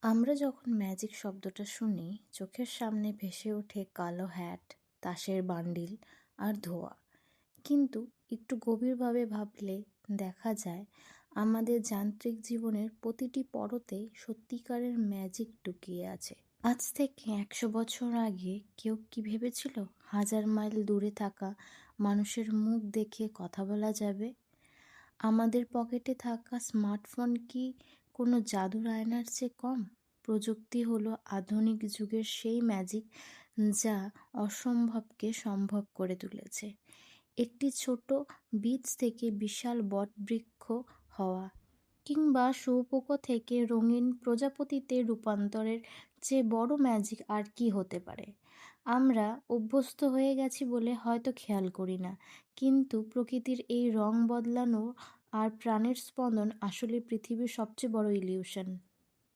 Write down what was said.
আমরা যখন ম্যাজিক শব্দটা শুনি, চোখের সামনে ভেসে ওঠে কালো হ্যাট, তাসের বান্ডিল আর ধোঁয়া। কিন্তু একটু গভীরভাবে ভাবলে দেখা যায় আমাদের যান্ত্রিক জীবনের প্রতিটি পরতে সত্যিকারের ম্যাজিক লুকিয়ে আছে। আজ থেকে 100 বছর আগে কেউ কি ভেবেছিল 1000 মাইল দূরে থাকা মানুষের মুখ দেখে কথা বলা যাবে? আমাদের পকেটে থাকা স্মার্টফোন কি কোনো জাদুর আয়নার চেয়ে কম? প্রযুক্তি হলো আধুনিক যুগের সেই ম্যাজিক যা অসম্ভবকে সম্ভব করে তুলেছে। একটি ছোট বীজ থেকে বিশাল বটবৃক্ষ হওয়া, কিংবা শুঁয়োপোকা থেকে রঙিন প্রজাপতিতে রূপান্তরের চেয়ে বড় ম্যাজিক আর কি হতে পারে? আমরা অভ্যস্ত হয়ে গেছি বলে হয়তো খেয়াল করি না, কিন্তু প্রকৃতির এই রং বদলানো আর প্রাণের স্পন্দন আসলে পৃথিবীর সবচেয়ে বড় ইলিউশন।